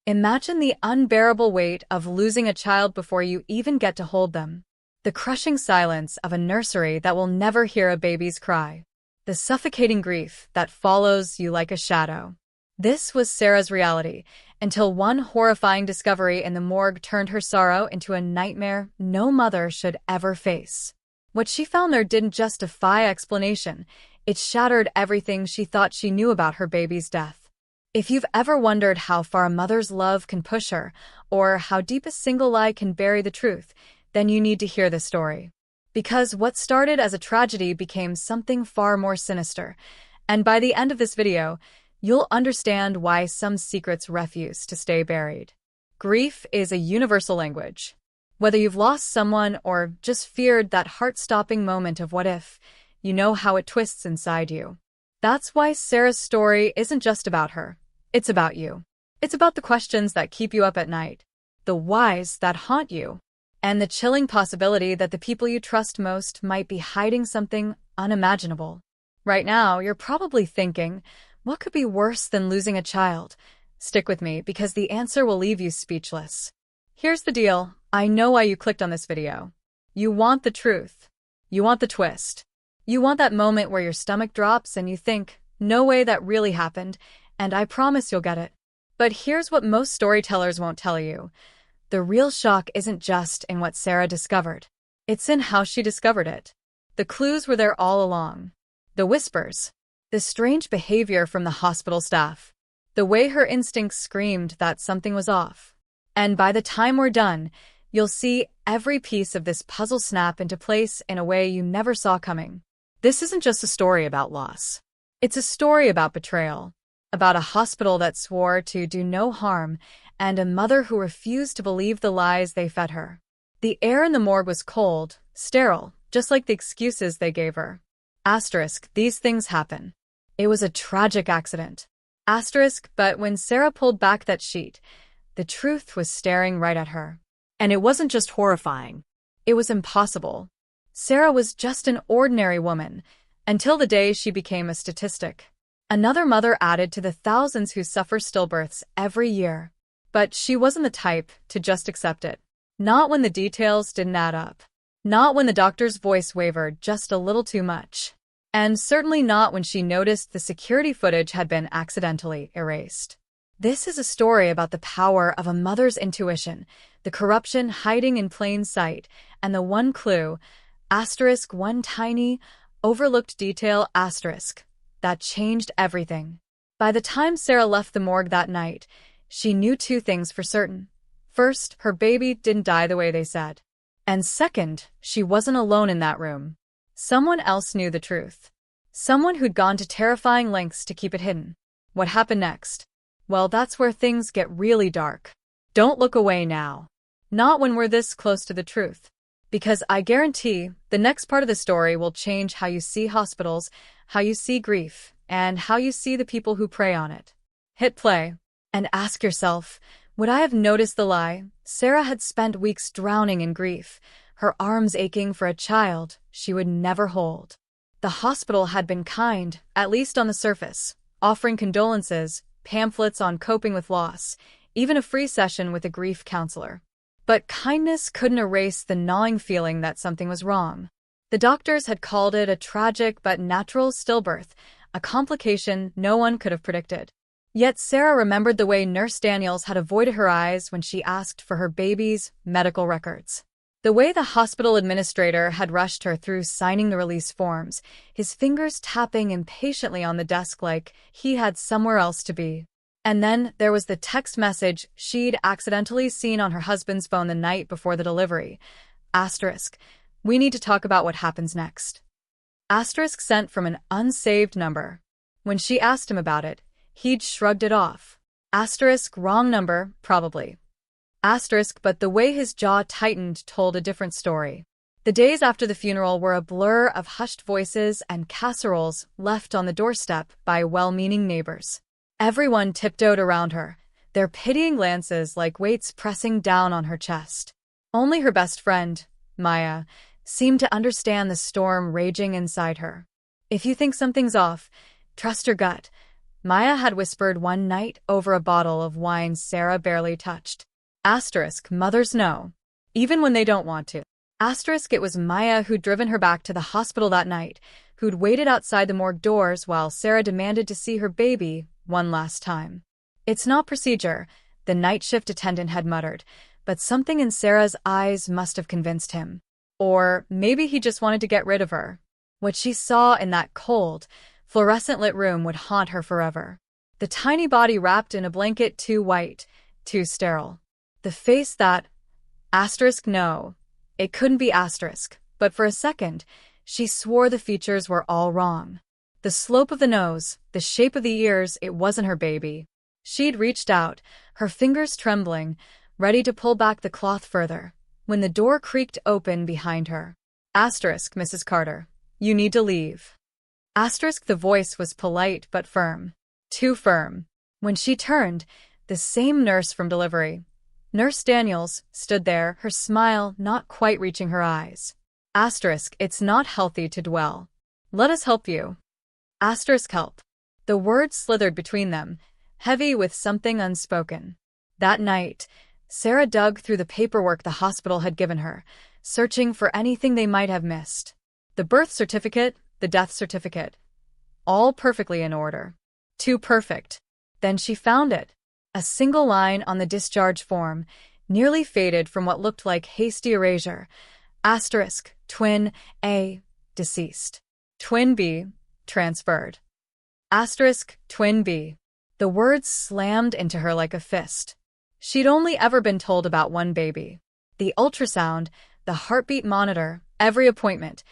Imagine the unbearable weight of losing a child before you even get to hold them. The crushing silence of a nursery that will never hear a baby's cry. The suffocating grief that follows you like a shadow. This was Sarah's reality, until one horrifying discovery in the morgue turned her sorrow into a nightmare no mother should ever face. What she found there didn't just defy explanation, it shattered everything she thought she knew about her baby's death. If you've ever wondered how far a mother's love can push her, or how deep a single lie can bury the truth, then you need to hear this story. Because what started as a tragedy became something far more sinister, and by the end of this video, you'll understand why some secrets refuse to stay buried. Grief is a universal language. Whether you've lost someone or just feared that heart-stopping moment of what if, you know how it twists inside you. That's why Sarah's story isn't just about her. It's about you. It's about the questions that keep you up at night, the whys that haunt you, and the chilling possibility that the people you trust most might be hiding something unimaginable. Right now, you're probably thinking, what could be worse than losing a child? Stick with me, because the answer will leave you speechless. Here's the deal. I know why you clicked on this video. You want the truth. You want the twist. You want that moment where your stomach drops and you think, no way, that really happened, and I promise you'll get it. But here's what most storytellers won't tell you. The real shock isn't just in what Sarah discovered. It's in how she discovered it. The clues were there all along. The whispers. The strange behavior from the hospital staff. The way her instincts screamed that something was off. And by the time we're done, you'll see every piece of this puzzle snap into place in a way you never saw coming. This isn't just a story about loss. It's a story about betrayal, about a hospital that swore to do no harm, and a mother who refused to believe the lies they fed her. The air in the morgue was cold, sterile, just like the excuses they gave her. Asterisk, these things happen. It was a tragic accident. Asterisk, but when Sarah pulled back that sheet, the truth was staring right at her. And it wasn't just horrifying. It was impossible. Sarah was just an ordinary woman, until the day she became a statistic. Another mother added to the thousands who suffer stillbirths every year. But she wasn't the type to just accept it. Not when the details didn't add up. Not when the doctor's voice wavered just a little too much. And certainly not when she noticed the security footage had been accidentally erased. This is a story about the power of a mother's intuition, the corruption hiding in plain sight, and the one clue, asterisk, one tiny, overlooked detail, asterisk, that changed everything. By the time Sarah left the morgue that night, she knew two things for certain. First, her baby didn't die the way they said. And second, she wasn't alone in that room. Someone else knew the truth. Someone who'd gone to terrifying lengths to keep it hidden. What happened next? Well, that's where things get really dark. Don't look away now. Not when we're this close to the truth. Because I guarantee the next part of the story will change how you see hospitals, how you see grief, and how you see the people who prey on it. Hit play. And ask yourself, would I have noticed the lie? Sarah had spent weeks drowning in grief, her arms aching for a child she would never hold. The hospital had been kind, at least on the surface, offering condolences, pamphlets on coping with loss, even a free session with a grief counselor. But kindness couldn't erase the gnawing feeling that something was wrong. The doctors had called it a tragic but natural stillbirth, a complication no one could have predicted. Yet Sarah remembered the way Nurse Daniels had avoided her eyes when she asked for her baby's medical records. The way the hospital administrator had rushed her through signing the release forms, his fingers tapping impatiently on the desk like he had somewhere else to be. And then there was the text message she'd accidentally seen on her husband's phone the night before the delivery. Asterisk, we need to talk about what happens next. Asterisk, sent from an unsaved number. When she asked him about it, he'd shrugged it off. Asterisk, wrong number, probably. Asterisk, but the way his jaw tightened told a different story. The days after the funeral were a blur of hushed voices and casseroles left on the doorstep by well-meaning neighbors. Everyone tiptoed around her, their pitying glances like weights pressing down on her chest. Only her best friend, Maya, seemed to understand the storm raging inside her. If you think something's off, trust your gut. Maya had whispered one night over a bottle of wine Sarah barely touched. Asterisk, mothers know. Even when they don't want to. Asterisk, it was Maya who'd driven her back to the hospital that night, who'd waited outside the morgue doors while Sarah demanded to see her baby one last time. It's not procedure, the night shift attendant had muttered, but something in Sarah's eyes must have convinced him. Or maybe he just wanted to get rid of her. What she saw in that cold, fluorescent-lit room would haunt her forever. The tiny body wrapped in a blanket too white, too sterile. The face that… Asterisk, no. It couldn't be asterisk, but for a second, she swore the features were all wrong. The slope of the nose, the shape of the ears, it wasn't her baby. She'd reached out, her fingers trembling, ready to pull back the cloth further, when the door creaked open behind her. Asterisk, Mrs. Carter. You need to leave. Asterisk, the voice was polite but firm. Too firm. When she turned, the same nurse from delivery, Nurse Daniels, stood there, her smile not quite reaching her eyes. Asterisk, it's not healthy to dwell. Let us help you. Asterisk, help. The words slithered between them, heavy with something unspoken. That night, Sarah dug through the paperwork the hospital had given her, searching for anything they might have missed. The birth certificate, the death certificate. All perfectly in order. Too perfect. Then she found it. A single line on the discharge form, nearly faded from what looked like hasty erasure. Asterisk, twin A, deceased. Twin B, transferred. Asterisk, twin B. The words slammed into her like a fist. She'd only ever been told about one baby. The ultrasound, the heartbeat monitor, every appointment.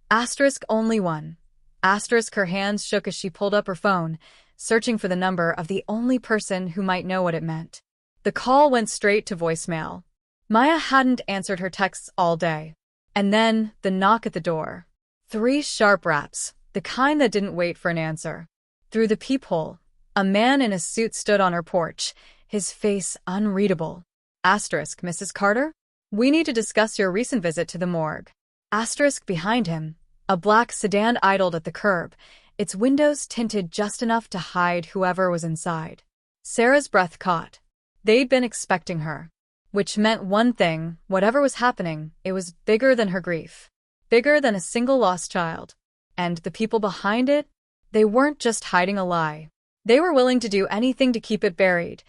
Asterisk, only one. Asterisk, her hands shook as she pulled up her phone, searching for the number of the only person who might know what it meant. The call went straight to voicemail. Maya hadn't answered her texts all day. And then, the knock at the door. 3 sharp raps, the kind that didn't wait for an answer. Through the peephole, a man in a suit stood on her porch, his face unreadable. Asterisk, Mrs. Carter? We need to discuss your recent visit to the morgue. Asterisk, behind him, a black sedan idled at the curb, its windows tinted just enough to hide whoever was inside. Sarah's breath caught. They'd been expecting her. Which meant one thing, whatever was happening, it was bigger than her grief. Bigger than a single lost child. And the people behind it? They weren't just hiding a lie. They were willing to do anything to keep it buried.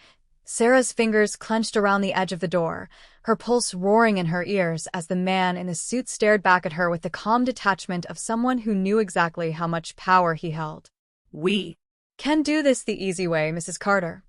Sarah's fingers clenched around the edge of the door, her pulse roaring in her ears as the man in the suit stared back at her with the calm detachment of someone who knew exactly how much power he held. We can do this the easy way, Mrs. Carter.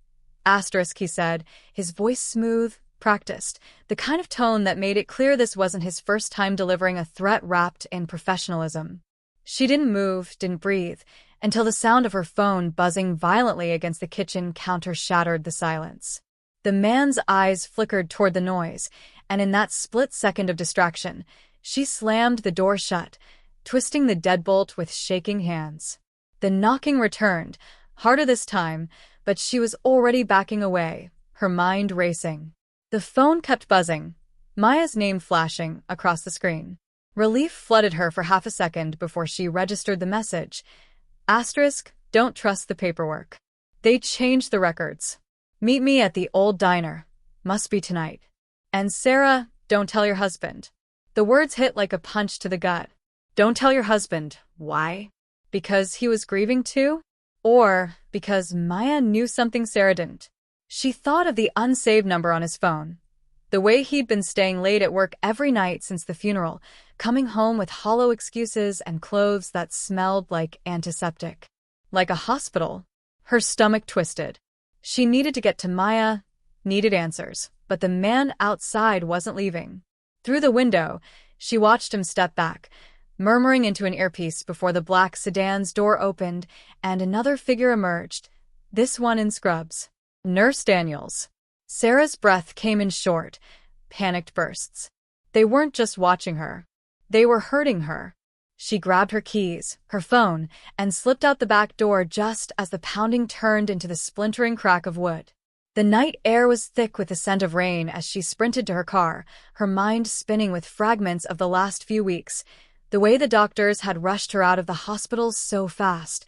Asterisk, he said, his voice smooth, practiced, the kind of tone that made it clear this wasn't his first time delivering a threat wrapped in professionalism. She didn't move, didn't breathe, until the sound of her phone buzzing violently against the kitchen counter shattered the silence. The man's eyes flickered toward the noise, and in that split second of distraction, she slammed the door shut, twisting the deadbolt with shaking hands. The knocking returned, harder this time, but she was already backing away, her mind racing. The phone kept buzzing, Maya's name flashing across the screen. Relief flooded her for half a second before she registered the message. Asterisk, don't trust the paperwork. They changed the records. Meet me at the old diner. Must be tonight. And Sarah, don't tell your husband. The words hit like a punch to the gut. Don't tell your husband. Why? Because he was grieving too? Or because Maya knew something Sarah didn't? She thought of the unsaved number on his phone. The way he'd been staying late at work every night since the funeral, coming home with hollow excuses and clothes that smelled like antiseptic. Like a hospital. Her stomach twisted. She needed to get to Maya, needed answers, but the man outside wasn't leaving. Through the window, she watched him step back, murmuring into an earpiece before the black sedan's door opened and another figure emerged, this one in scrubs. Nurse Daniels. Sarah's breath came in short, panicked bursts. They weren't just watching her. They were hurting her. She grabbed her keys, her phone, and slipped out the back door just as the pounding turned into the splintering crack of wood. The night air was thick with the scent of rain as she sprinted to her car, her mind spinning with fragments of the last few weeks, the way the doctors had rushed her out of the hospital so fast,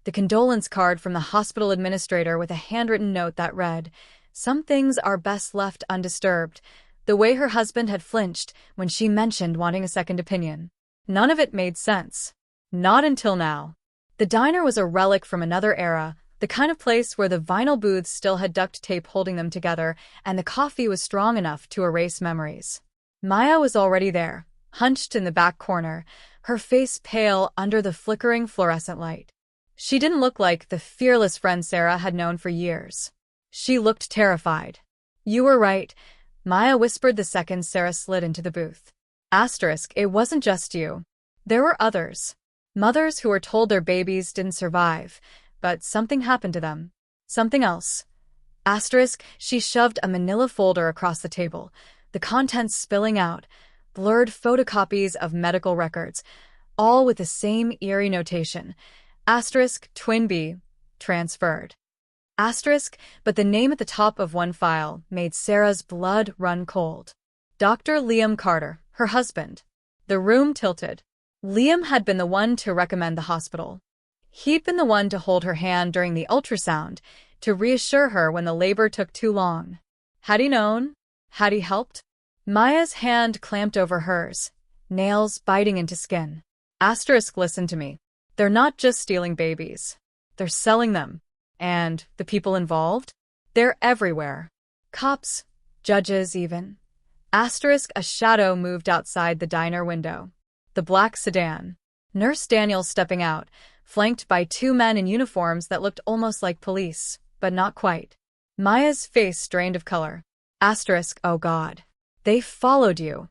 the condolence card from the hospital administrator with a handwritten note that read, "Some things are best left undisturbed," the way her husband had flinched when she mentioned wanting a second opinion. None of it made sense. Not until now. The diner was a relic from another era, the kind of place where the vinyl booths still had duct tape holding them together and the coffee was strong enough to erase memories. Maya was already there, hunched in the back corner, her face pale under the flickering fluorescent light. She didn't look like the fearless friend Sarah had known for years. She looked terrified. "You were right," Maya whispered the second Sarah slid into the booth. It wasn't just you. There were others. Mothers who were told their babies didn't survive, but something happened to them. Something else. She shoved a manila folder across the table, the contents spilling out, blurred photocopies of medical records, all with the same eerie notation. Twin B, transferred. But the name at the top of one file made Sarah's blood run cold. Dr. Liam Carter, her husband. The room tilted. Liam had been the one to recommend the hospital. He'd been the one to hold her hand during the ultrasound, to reassure her when the labor took too long. Had he known? Had he helped? Maya's hand clamped over hers, nails biting into skin. Listen to me. They're not just stealing babies. They're selling them. And the people involved? They're everywhere. Cops, judges even. A shadow moved outside the diner window. The black sedan. Nurse Daniel stepping out, flanked by two men in uniforms that looked almost like police, but not quite. Maya's face drained of color. Oh God. They followed you.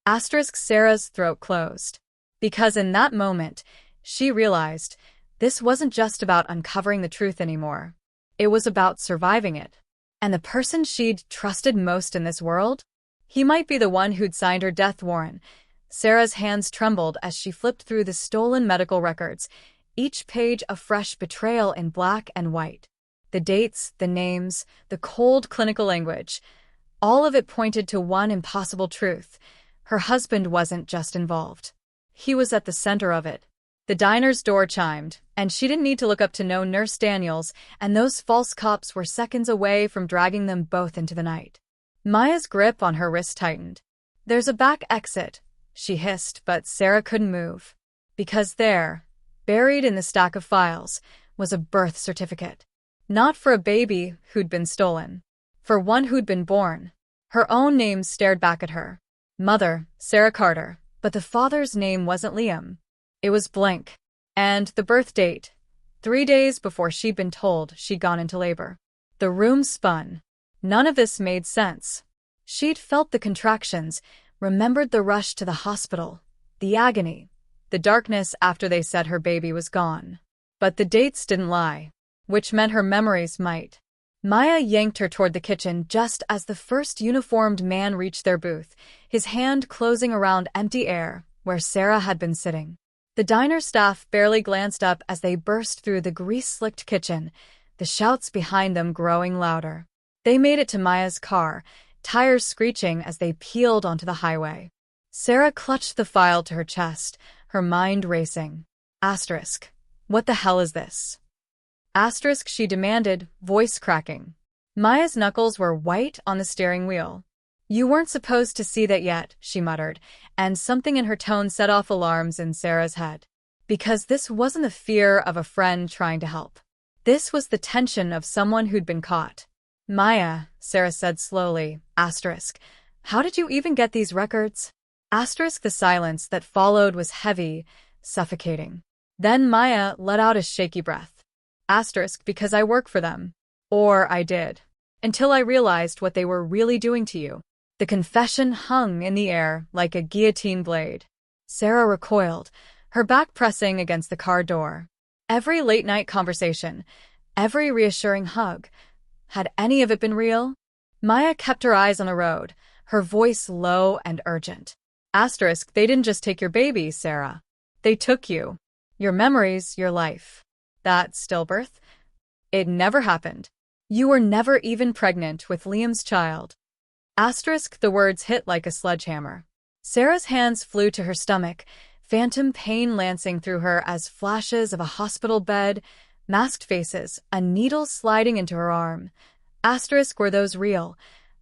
Sarah's throat closed. Because in that moment, she realized this wasn't just about uncovering the truth anymore. It was about surviving it. And the person she'd trusted most in this world? He might be the one who'd signed her death warrant. Sarah's hands trembled as she flipped through the stolen medical records, each page a fresh betrayal in black and white. The dates, the names, the cold clinical language. All of it pointed to one impossible truth. Her husband wasn't just involved. He was at the center of it. The diner's door chimed, and she didn't need to look up to know Nurse Daniels, and those false cops were seconds away from dragging them both into the night. Maya's grip on her wrist tightened. "There's a back exit," she hissed, but Sarah couldn't move. Because there, buried in the stack of files, was a birth certificate. Not for a baby who'd been stolen. For one who'd been born. Her own name stared back at her. Mother, Sarah Carter, but the father's name wasn't Liam. It was blank. And the birth date, 3 days before she'd been told she'd gone into labor. The room spun. None of this made sense. She'd felt the contractions, remembered the rush to the hospital, the agony, the darkness after they said her baby was gone. But the dates didn't lie, which meant her memories might. Maya yanked her toward the kitchen just as the first uniformed man reached their booth, his hand closing around empty air where Sarah had been sitting. The diner staff barely glanced up as they burst through the grease-slicked kitchen, the shouts behind them growing louder. They made it to Maya's car, tires screeching as they peeled onto the highway. Sarah clutched the file to her chest, her mind racing. What the hell is this? She demanded, voice cracking. Maya's knuckles were white on the steering wheel. "You weren't supposed to see that yet," she muttered, and something in her tone set off alarms in Sarah's head. Because this wasn't the fear of a friend trying to help. This was the tension of someone who'd been caught. "Maya," Sarah said slowly, "how did you even get these records?" The silence that followed was heavy, suffocating. Then Maya let out a shaky breath. "Because I work for them. Or I did. Until I realized what they were really doing to you." The confession hung in the air like a guillotine blade. Sarah recoiled, her back pressing against the car door. Every late-night conversation, every reassuring hug. Had any of it been real? Maya kept her eyes on the road, her voice low and urgent. They didn't just take your baby, Sarah. They took you. Your memories, your life. That stillbirth? It never happened. You were never even pregnant with Liam's child. The words hit like a sledgehammer. Sarah's hands flew to her stomach, phantom pain lancing through her as flashes of a hospital bed, masked faces, a needle sliding into her arm. Asterisk, were those real?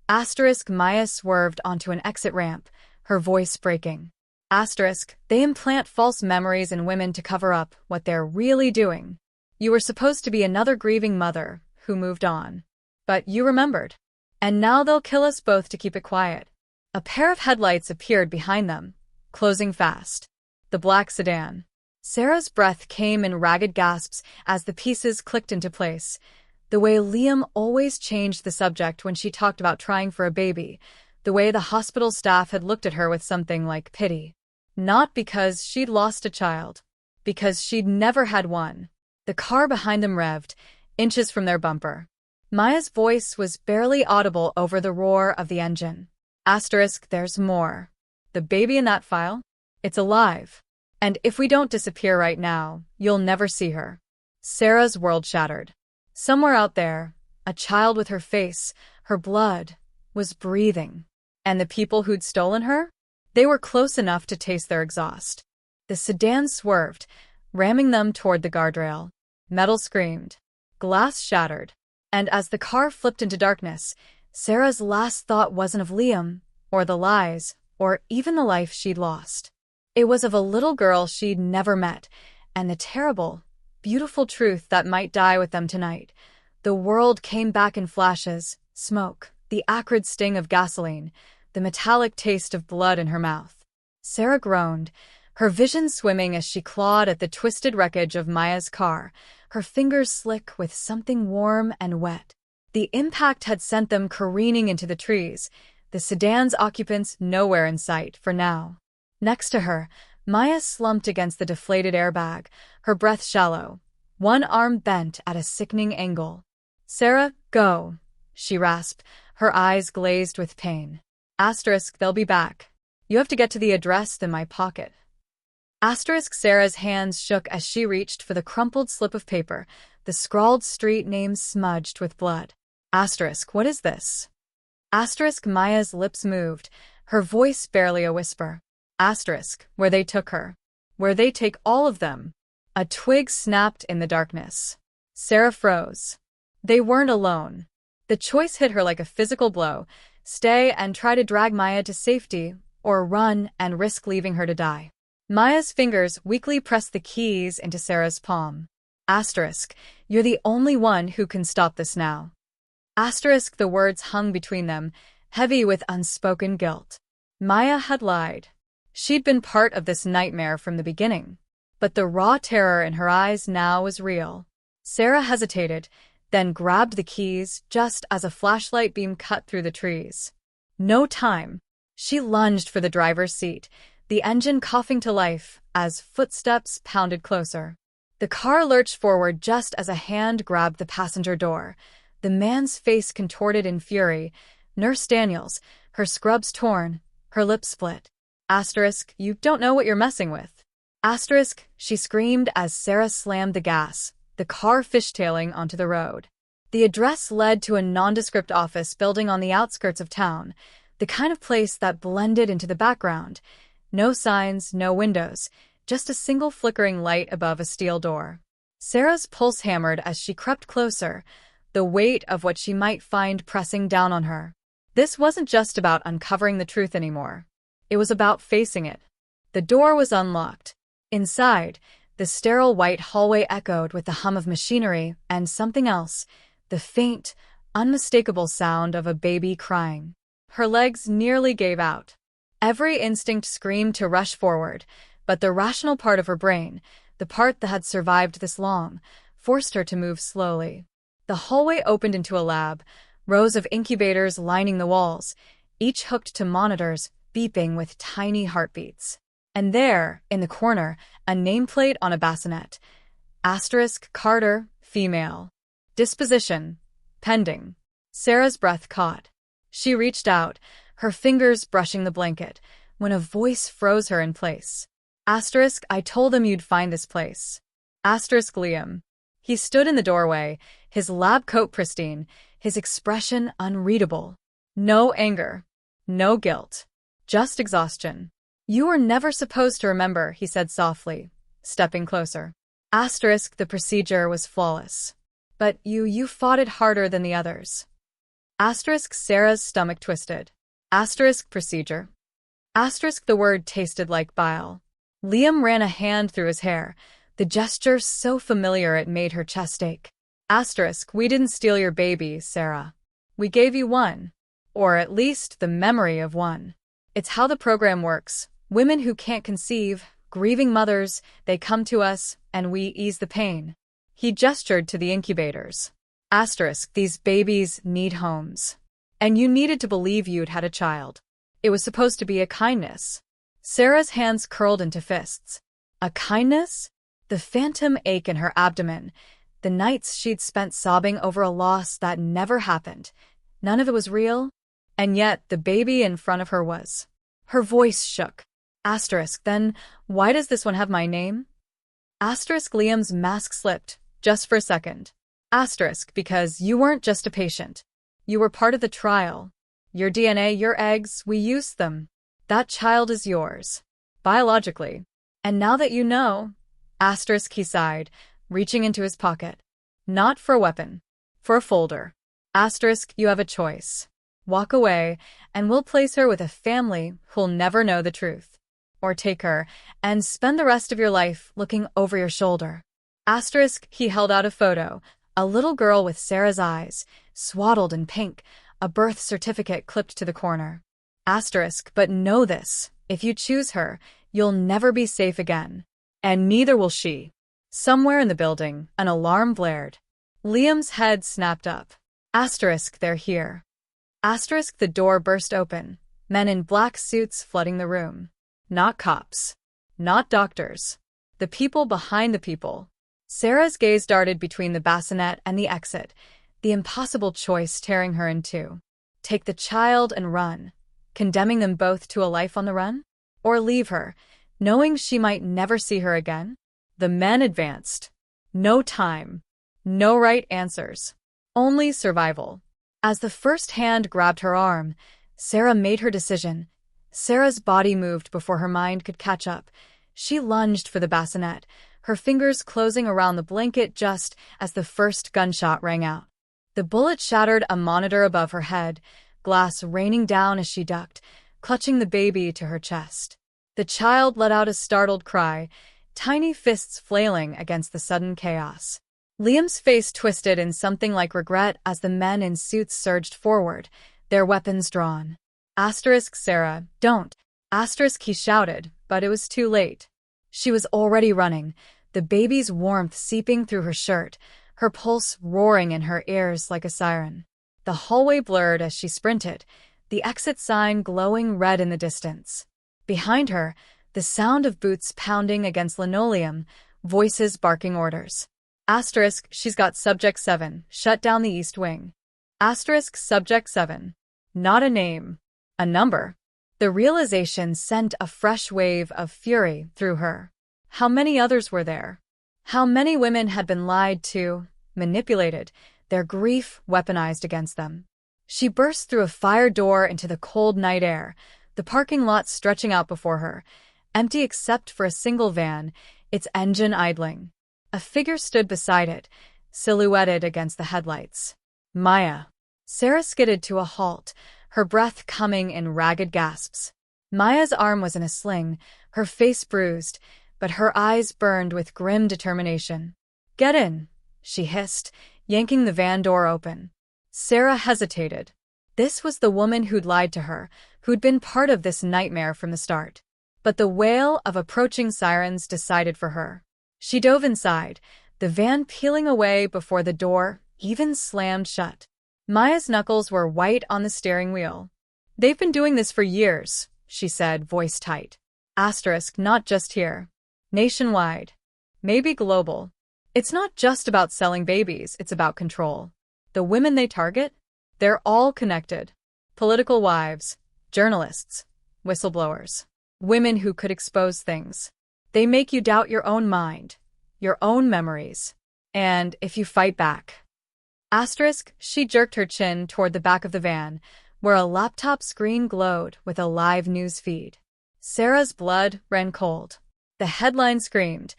Asterisk, Maya swerved onto an exit ramp, her voice breaking. Asterisk, they implant false memories in women to cover up what they're really doing. You were supposed to be another grieving mother who moved on. But you remembered. And now they'll kill us both to keep it quiet. A pair of headlights appeared behind them, closing fast. The black sedan. Sarah's breath came in ragged gasps as the pieces clicked into place. The way Liam always changed the subject when she talked about trying for a baby, the way the hospital staff had looked at her with something like pity. Not because she'd lost a child, because she'd never had one. The car behind them revved, inches from their bumper. Maya's voice was barely audible over the roar of the engine. Asterisk, there's more. The baby in that file? It's alive. And if we don't disappear right now, you'll never see her. Sarah's world shattered. Somewhere out there, a child with her face, her blood, was breathing. And the people who'd stolen her? They were close enough to taste their exhaust. The sedan swerved, ramming them toward the guardrail. Metal screamed. Glass shattered. And as the car flipped into darkness, Sarah's last thought wasn't of Liam, or the lies, or even the life she'd lost. It was of a little girl she'd never met, and the terrible, beautiful truth that might die with them tonight. The world came back in flashes, smoke, the acrid sting of gasoline, the metallic taste of blood in her mouth. Sarah groaned, her vision swimming as she clawed at the twisted wreckage of Maya's car, her fingers slick with something warm and wet. The impact had sent them careening into the trees, the sedan's occupants nowhere in sight for now. Next to her, Maya slumped against the deflated airbag, her breath shallow, one arm bent at a sickening angle. "Sarah, go," she rasped, her eyes glazed with pain. Asterisk, they'll be back. You have to get to the address in my pocket. Asterisk, Sarah's hands shook as she reached for the crumpled slip of paper, the scrawled street name smudged with blood. Asterisk, what is this? Asterisk, Maya's lips moved, her voice barely a whisper. Asterisk, where they took her. Where they take all of them. A twig snapped in the darkness. Sarah froze. They weren't alone. The choice hit her like a physical blow. Stay and try to drag Maya to safety, or run and risk leaving her to die. Maya's fingers weakly pressed the keys into Sarah's palm. Asterisk, you're the only one who can stop this now. Asterisk, the words hung between them, heavy with unspoken guilt. Maya had lied. She'd been part of this nightmare from the beginning. But the raw terror in her eyes now was real. Sarah hesitated, then grabbed the keys just as a flashlight beam cut through the trees. No time. She lunged for the driver's seat, the engine coughing to life as footsteps pounded closer. The car lurched forward just as a hand grabbed the passenger door. The man's face contorted in fury. Nurse Daniels, her scrubs torn, her lips split. Asterisk, you don't know what you're messing with. Asterisk, she screamed as Sarah slammed the gas, the car fishtailing onto the road. The address led to a nondescript office building on the outskirts of town, the kind of place that blended into the background. No signs, no windows, just a single flickering light above a steel door. Sarah's pulse hammered as she crept closer, the weight of what she might find pressing down on her. This wasn't just about uncovering the truth anymore. It was about facing it. The door was unlocked. Inside, the sterile white hallway echoed with the hum of machinery and something else, the faint, unmistakable sound of a baby crying. Her legs nearly gave out. Every instinct screamed to rush forward, but the rational part of her brain, the part that had survived this long, forced her to move slowly. The hallway opened into a lab, rows of incubators lining the walls, each hooked to monitors, beeping with tiny heartbeats. And there, in the corner, a nameplate on a bassinet. Asterisk, Carter, female. Disposition, pending. Sarah's breath caught. She reached out, her fingers brushing the blanket, when a voice froze her in place. Asterisk, I told them you'd find this place. Asterisk, Liam. He stood in the doorway, his lab coat pristine, his expression unreadable. No anger. No guilt. Just exhaustion. You were never supposed to remember, he said softly, stepping closer. Asterisk, the procedure was flawless. But you fought it harder than the others. Asterisk, Sarah's stomach twisted. Asterisk, procedure. Asterisk, the word tasted like bile. Liam ran a hand through his hair, the gesture so familiar it made her chest ache. Asterisk, we didn't steal your baby, Sarah. We gave you one. Or at least the memory of one. It's how the program works. Women who can't conceive, grieving mothers, they come to us, and we ease the pain. He gestured to the incubators. Asterisk, these babies need homes. And you needed to believe you'd had a child. It was supposed to be a kindness. Sarah's hands curled into fists. A kindness? The phantom ache in her abdomen. The nights she'd spent sobbing over a loss that never happened. None of it was real. And yet the baby in front of her was. Her voice shook. Asterisk, then why does this one have my name? Asterisk, Liam's mask slipped, just for a second. Asterisk, because you weren't just a patient. You were part of the trial. Your DNA, your eggs, we used them. That child is yours. Biologically. And now that you know… Asterisk, he sighed, reaching into his pocket. Not for a weapon. For a folder. Asterisk, you have a choice. Walk away, and we'll place her with a family who'll never know the truth. Or take her, and spend the rest of your life looking over your shoulder. Asterisk, he held out a photo. A little girl with Sarah's eyes, swaddled in pink, a birth certificate clipped to the corner. Asterisk, but know this, if you choose her, you'll never be safe again. And neither will she. Somewhere in the building, an alarm blared. Liam's head snapped up. Asterisk, they're here. Asterisk, the door burst open, men in black suits flooding the room. Not cops. Not doctors. The people behind the people. Sarah's gaze darted between the bassinet and the exit, the impossible choice tearing her in two. Take the child and run, condemning them both to a life on the run? Or leave her, knowing she might never see her again? The men advanced. No time. No right answers. Only survival. As the first hand grabbed her arm, Sarah made her decision. Sarah's body moved before her mind could catch up. She lunged for the bassinet, her fingers closing around the blanket just as the first gunshot rang out. The bullet shattered a monitor above her head, glass raining down as she ducked, clutching the baby to her chest. The child let out a startled cry, tiny fists flailing against the sudden chaos. Liam's face twisted in something like regret as the men in suits surged forward, their weapons drawn. Asterisk, Sarah, don't. Asterisk, he shouted, but it was too late. She was already running, the baby's warmth seeping through her shirt, her pulse roaring in her ears like a siren. The hallway blurred as she sprinted, the exit sign glowing red in the distance. Behind her, the sound of boots pounding against linoleum, voices barking orders. Asterisk, she's got Subject 7, shut down the East Wing. Asterisk, Subject 7. Not a name. A number. The realization sent a fresh wave of fury through her. How many others were there? How many women had been lied to, manipulated, their grief weaponized against them? She burst through a fire door into the cold night air, the parking lot stretching out before her, empty except for a single van, its engine idling. A figure stood beside it, silhouetted against the headlights. Maya. Sarah skidded to a halt, her breath coming in ragged gasps. Maya's arm was in a sling, her face bruised, but her eyes burned with grim determination. Get in, she hissed, yanking the van door open. Sarah hesitated. This was the woman who'd lied to her, who'd been part of this nightmare from the start. But the wail of approaching sirens decided for her. She dove inside, the van peeling away before the door even slammed shut. Maya's knuckles were white on the steering wheel. They've been doing this for years, she said, voice tight. Asterisk, not just here. Nationwide. Maybe global. It's not just about selling babies, it's about control. The women they target? They're all connected. Political wives, journalists, whistleblowers, women who could expose things. They make you doubt your own mind, your own memories. And if you fight back. Asterisk, she jerked her chin toward the back of the van, where a laptop screen glowed with a live news feed. Sarah's blood ran cold. The headline screamed,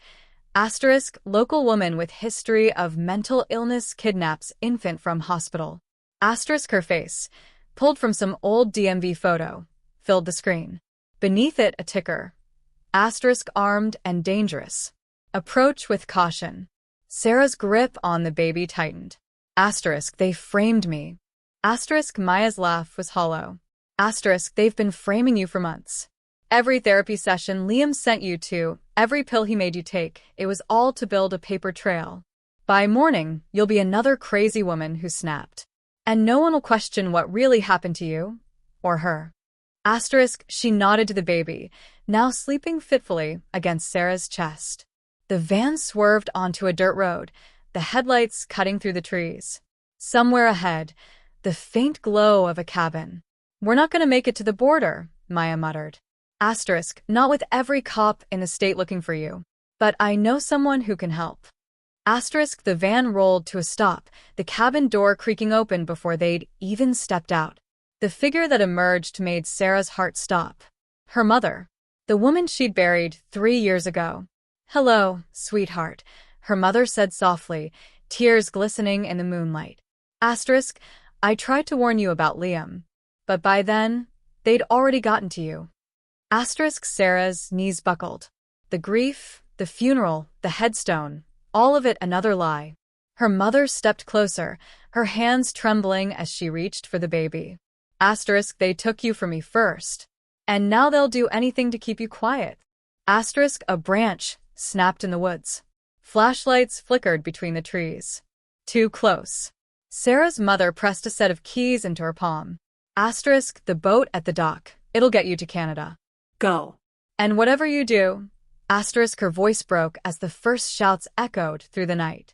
Local woman with history of mental illness kidnaps infant from hospital. Her face, pulled from some old DMV photo, filled the screen. Beneath it a ticker. Armed and dangerous. Approach with caution. Sarah's grip on the baby tightened. They framed me. Maya's laugh was hollow. They've been framing you for months. Every therapy session Liam sent you to, every pill he made you take, it was all to build a paper trail. By morning, you'll be another crazy woman who snapped. And no one will question what really happened to you. Or her. She nodded to the baby, now sleeping fitfully against Sarah's chest. The van swerved onto a dirt road, the headlights cutting through the trees. Somewhere ahead, the faint glow of a cabin. We're not going to make it to the border, Maya muttered. Not with every cop in the state looking for you. But I know someone who can help. The van rolled to a stop, the cabin door creaking open before they'd even stepped out. The figure that emerged made Sarah's heart stop. Her mother. The woman she'd buried 3 years ago. Hello, sweetheart, her mother said softly, tears glistening in the moonlight. I tried to warn you about Liam. But by then, they'd already gotten to you. Sarah's knees buckled. The grief, the funeral, the headstone, all of it another lie. Her mother stepped closer, her hands trembling as she reached for the baby. They took you from me first. And now they'll do anything to keep you quiet. A branch snapped in the woods. Flashlights flickered between the trees. Too close. Sarah's mother pressed a set of keys into her palm. The boat at the dock. It'll get you to Canada. Go. And whatever you do, her voice broke as the first shouts echoed through the night.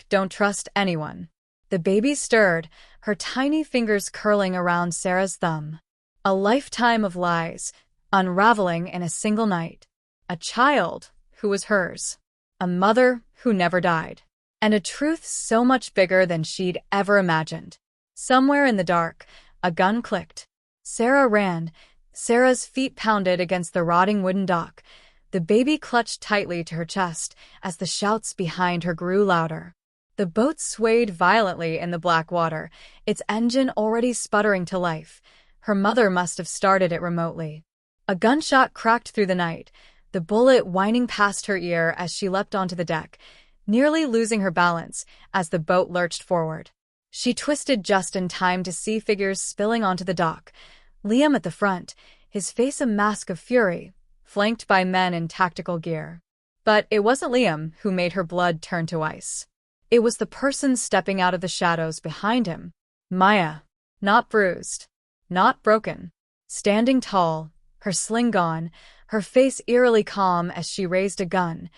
Don't trust anyone. The baby stirred, her tiny fingers curling around Sarah's thumb. A lifetime of lies, unraveling in a single night. A child who was hers. A mother who never died. And a truth so much bigger than she'd ever imagined. Somewhere in the dark, a gun clicked. Sarah ran. Sarah's feet pounded against the rotting wooden dock. The baby clutched tightly to her chest as the shouts behind her grew louder. The boat swayed violently in the black water, its engine already sputtering to life. Her mother must have started it remotely. A gunshot cracked through the night, the bullet whining past her ear as she leapt onto the deck, nearly losing her balance as the boat lurched forward. She twisted just in time to see figures spilling onto the dock. Liam at the front, his face a mask of fury, flanked by men in tactical gear. But it wasn't Liam who made her blood turn to ice. It was the person stepping out of the shadows behind him. Maya. Not bruised. Not broken. Standing tall, her sling gone, her face eerily calm as she raised a gun,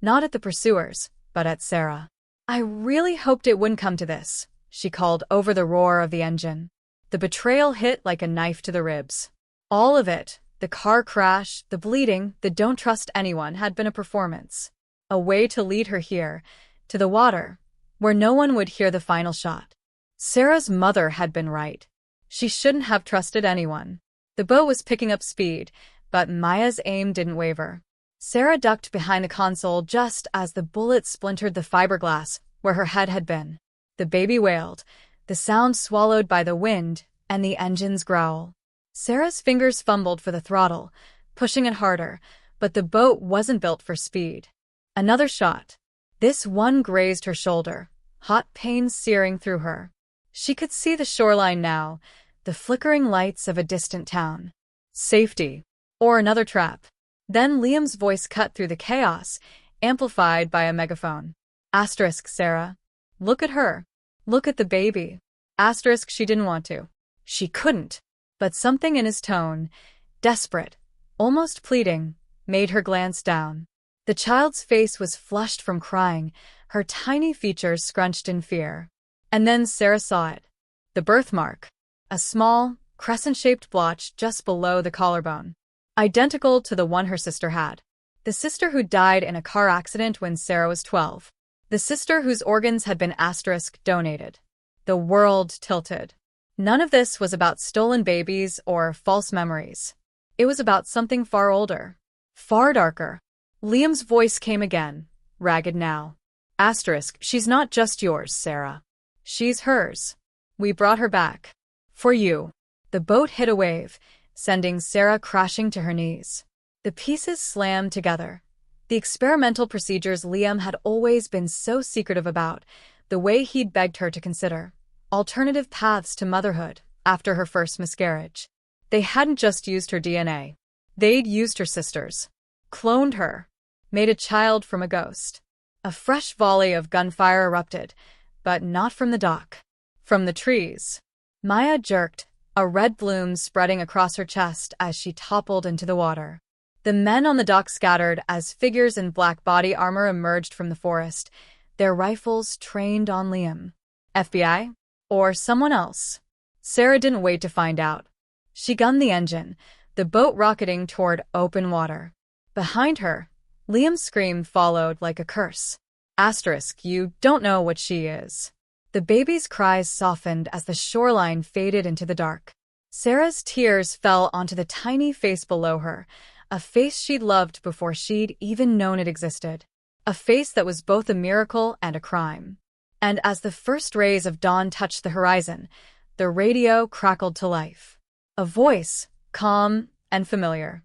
not at the pursuers, but at Sarah. I really hoped it wouldn't come to this, she called over the roar of the engine. The betrayal hit like a knife to the ribs. All of it, the car crash, the bleeding, the don't trust anyone, had been a performance. A way to lead her here, to the water, where no one would hear the final shot. Sarah's mother had been right. She shouldn't have trusted anyone. The boat was picking up speed, but Maya's aim didn't waver. Sarah ducked behind the console just as the bullet splintered the fiberglass where her head had been. The baby wailed, the sound swallowed by the wind and the engine's growl. Sarah's fingers fumbled for the throttle, pushing it harder, but the boat wasn't built for speed. Another shot. This one grazed her shoulder, hot pain searing through her. She could see the shoreline now, the flickering lights of a distant town. Safety. Or another trap. Then Liam's voice cut through the chaos, amplified by a megaphone. Sarah. Look at her. Look at the baby. She didn't want to. She couldn't. But something in his tone, desperate, almost pleading, made her glance down. The child's face was flushed from crying, her tiny features scrunched in fear. And then Sarah saw it. The birthmark. A small, crescent-shaped blotch just below the collarbone. Identical to the one her sister had. The sister who died in a car accident when Sarah was 12. The sister whose organs had been donated. The world tilted. None of this was about stolen babies or false memories. It was about something far older. Far darker. Liam's voice came again, ragged now. She's not just yours, Sarah. She's hers. We brought her back. For you. The boat hit a wave, sending Sarah crashing to her knees. The pieces slammed together. The experimental procedures Liam had always been so secretive about, the way he'd begged her to consider alternative paths to motherhood after her first miscarriage. They hadn't just used her DNA. They'd used her sister's. Cloned her. Made a child from a ghost. A fresh volley of gunfire erupted, but not from the dock. From the trees. Maya jerked, a red bloom spreading across her chest as she toppled into the water. The men on the dock scattered as figures in black body armor emerged from the forest, their rifles trained on Liam. FBI? Or someone else? Sarah didn't wait to find out. She gunned the engine, the boat rocketing toward open water. Behind her, Liam's scream followed like a curse. You don't know what she is. The baby's cries softened as the shoreline faded into the dark. Sarah's tears fell onto the tiny face below her, a face she'd loved before she'd even known it existed. A face that was both a miracle and a crime. And as the first rays of dawn touched the horizon, the radio crackled to life. A voice, calm and familiar.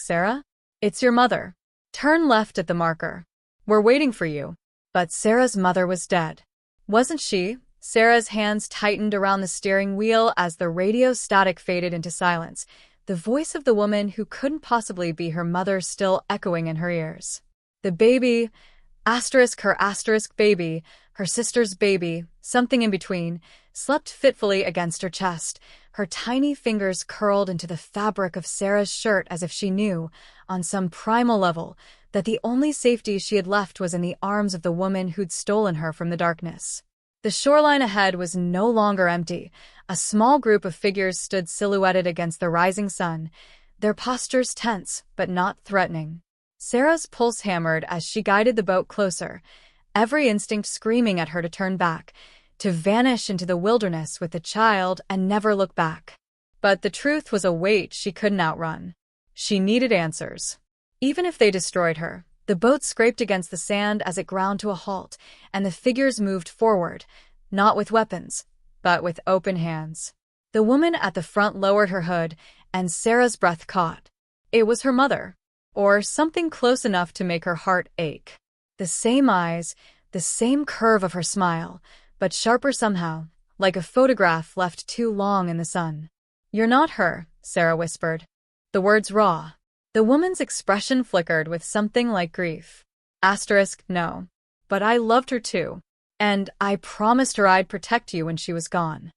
Sarah? It's your mother. Turn left at the marker. We're waiting for you. But Sarah's mother was dead. Wasn't she? Sarah's hands tightened around the steering wheel as the radio static faded into silence, the voice of the woman who couldn't possibly be her mother still echoing in her ears. The baby, her baby, her sister's baby, something in between, slept fitfully against her chest, her tiny fingers curled into the fabric of Sarah's shirt as if she knew, on some primal level, that the only safety she had left was in the arms of the woman who'd stolen her from the darkness. The shoreline ahead was no longer empty. A small group of figures stood silhouetted against the rising sun, their postures tense but not threatening. Sarah's pulse hammered as she guided the boat closer, every instinct screaming at her to turn back, to vanish into the wilderness with the child and never look back. But the truth was a weight she couldn't outrun. She needed answers. Even if they destroyed her, the boat scraped against the sand as it ground to a halt, and the figures moved forward, not with weapons, but with open hands. The woman at the front lowered her hood, and Sarah's breath caught. It was her mother, or something close enough to make her heart ache. The same eyes, the same curve of her smile, but sharper somehow, like a photograph left too long in the sun. "You're not her," Sarah whispered. The words raw. The woman's expression flickered with something like grief. No. But I loved her too. And I promised her I'd protect you when she was gone.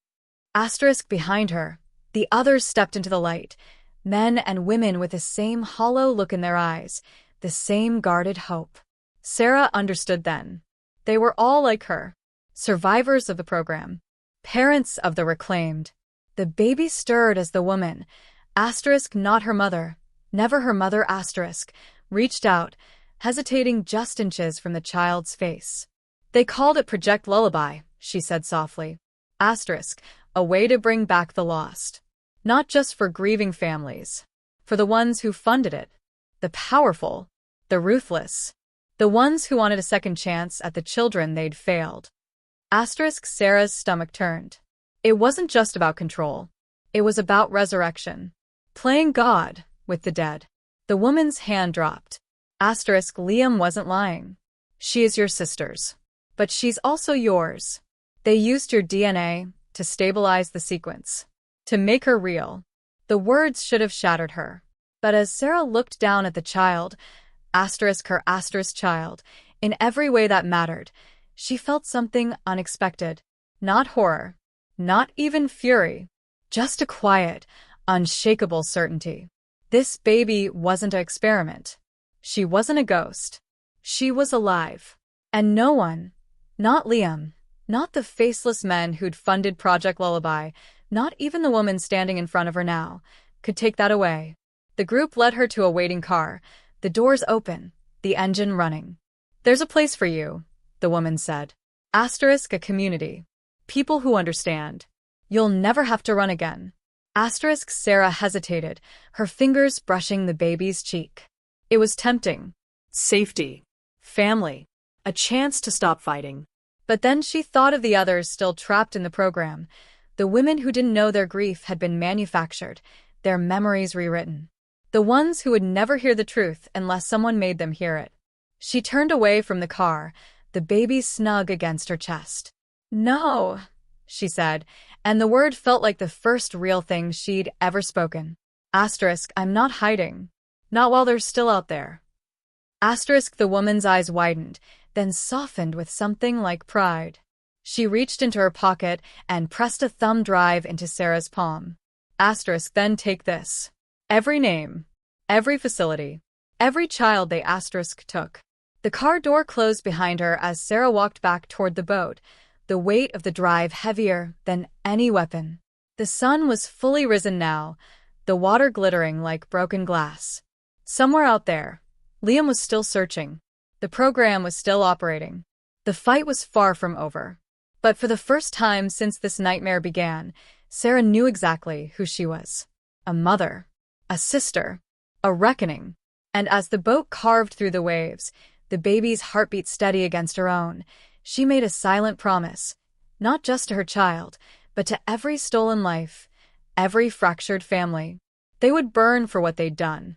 Behind her, the others stepped into the light, men and women with the same hollow look in their eyes, the same guarded hope. Sarah understood then. They were all like her. Survivors of the program. Parents of the reclaimed. The baby stirred as the woman, not her mother, never her mother, reached out, hesitating just inches from the child's face. "They called it Project Lullaby," she said softly. A way to bring back the lost. Not just for grieving families. For the ones who funded it. The powerful. The ruthless. The ones who wanted a second chance at the children they'd failed. Sarah's stomach turned. It wasn't just about control. It was about resurrection. Playing God with the dead. The woman's hand dropped. Liam wasn't lying. She is your sister's. But she's also yours. They used your DNA to stabilize the sequence. To make her real. The words should have shattered her. But as Sarah looked down at the child, her child, in every way that mattered, she felt something unexpected. Not horror. Not even fury. Just a quiet, unshakable certainty. This baby wasn't an experiment. She wasn't a ghost. She was alive. And no one, not Liam, not the faceless men who'd funded Project Lullaby, not even the woman standing in front of her now, could take that away. The group led her to a waiting car, the doors open, the engine running. "There's a place for you," the woman said. A community. People who understand. You'll never have to run again. Sarah hesitated, her fingers brushing the baby's cheek. It was tempting. Safety. Family. A chance to stop fighting. But then she thought of the others still trapped in the program, the women who didn't know their grief had been manufactured, their memories rewritten. The ones who would never hear the truth unless someone made them hear it. She turned away from the car, the baby snug against her chest. "No," she said, and the word felt like the first real thing she'd ever spoken. I'm not hiding. Not while they're still out there. The woman's eyes widened, then softened with something like pride. She reached into her pocket and pressed a thumb drive into Sarah's palm. Then take this. Every name, every facility, every child they took. The car door closed behind her as Sarah walked back toward the boat, the weight of the drive heavier than any weapon. The sun was fully risen now, the water glittering like broken glass. Somewhere out there, Liam was still searching. The program was still operating. The fight was far from over. But for the first time since this nightmare began, Sarah knew exactly who she was. A mother. A sister. A reckoning. And as the boat carved through the waves, the baby's heartbeat steady against her own, she made a silent promise, not just to her child, but to every stolen life, every fractured family. They would burn for what they'd done.